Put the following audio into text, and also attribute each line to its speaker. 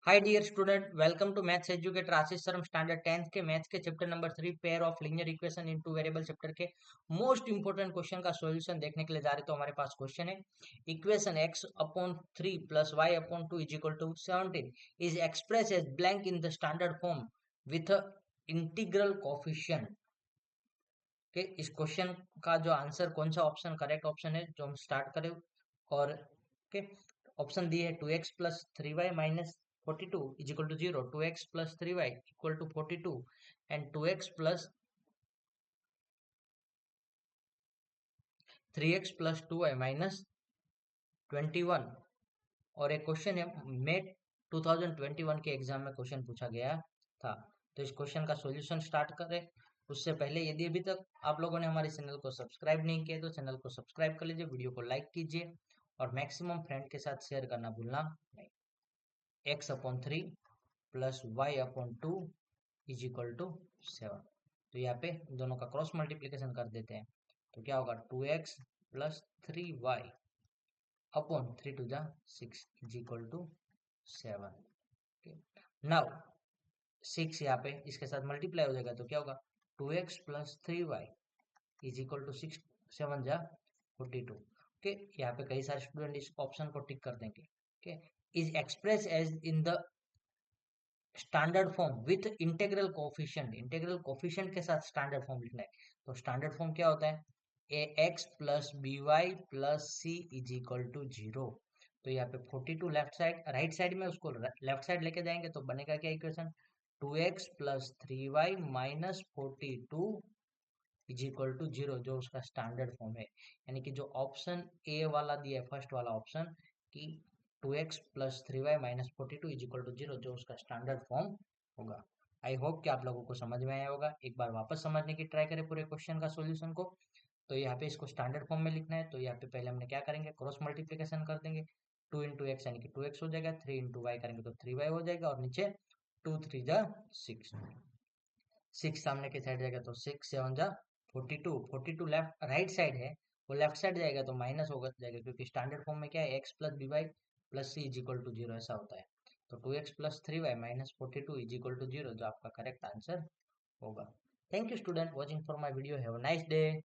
Speaker 1: Hi dear student, welcome to maths educator Ashish Sharma standard 10th के maths के chapter number 3 pair of linear equation in two variable chapter के most important question का solution देखने के लिए जा रहे। तो हमारे पास क्वेश्चन है, equation x upon 3 plus y upon 2 is equal to 17 is express as blank in the standard form with integral coefficient के। इस क्वेश्चन का जो आंसर कौन सा ऑप्शन करेक्ट ऑप्शन है जो हम स्टार्ट करें। और के ऑप्शन दिए है 2x plus 3y minus 42 is equal to 0, 2x plus 3y equal to 42 and 2x plus 3x plus 2y minus 21। और एक क्वेश्चन है, मेट 2021 के एग्जाम में क्वेश्चन पूछा गया था। तो इस क्वेश्चन का सॉल्यूशन स्टार्ट करें उससे पहले यदि अभी तक आप लोगों ने हमारे चैनल को सब्सक्राइब नहीं किया तो चैनल को सब्सक्राइब कर लीजिए, वीडियो को लाइक कीजिए और मैक्सिमम फ्रेंड के साथ शेयर करना भूलना नहीं। X upon 3 plus y upon 2 is equal to 7। तो यहाँ पे दोनों का क्रॉस मल्टीप्लीकेशन कर देते हैं। तो क्या होगा, 2x plus 3y upon 3 to जा 6 इज इक्वल टू 7। नाउ 6 यहाँ पे इसके साथ मल्टीप्लाई हो जाएगा तो क्या होगा, 2x plus 3y is equal to 6, 7 जा 42। ओके, यहाँ पे कई सारे स्टूडेंट इस ऑप्शन को टिक कर देंगे। Okay, is express as in the standard form with integral coefficient. Integral coefficient के साथ स्टैंडर्ड फॉर्म लिखना है। तो स्टैंडर्ड फॉर्म क्या होता है, a x plus b y plus c is equal to 0। तो यहाँ पे 42 लेफ्ट साइड, राइट साइड में उसको लेफ्ट साइड लेके जाएंगे तो बनेगा क्या equation, 2x plus 3y minus 42 is equal to 0, जो उसका स्टैंडर्ड फॉर्म है। यानी कि जो ऑप्शन ए वाला दिया है, फर्स्ट वाला ऑप्शन कि 2x plus 3y minus 42 is equal to 0, जो उसका स्टैंडर्ड फॉर्म होगा। आई होप कि आप लोगों को समझ में आया होगा। एक बार वापस समझने की ट्राई करें पूरे क्वेश्चन का सॉल्यूशन को। तो यहाँ पे इसको स्टैंडर्ड फॉर्म में लिखना है। तो यहाँ पे पहले हमने क्या करेंगे, क्रॉस मल्टीप्लीकेशन कर देंगे। 2 इंटू एक्स यानी कि 2x हो जाएगा, 3 इंटू वाई करेंगे तो 3y हो जाएगा, और नीचे 2 3 जा 6, 6 सामने की साइड जाएगा तो 6 7 जा 42, 42 लेफ्ट राइट साइड है, वो लेफ्ट साइड जाएगा तो माइनस होगा जाएगा, क्योंकि स्टैंडर्ड फॉर्म में क्या है, x plus b y plus c is equal to 0 ऐसा होता है। तो 2x plus 3y minus 42 is equal to 0, जो आपका करेक्ट आंसर होगा। Thank you student watching for my video, have a nice day.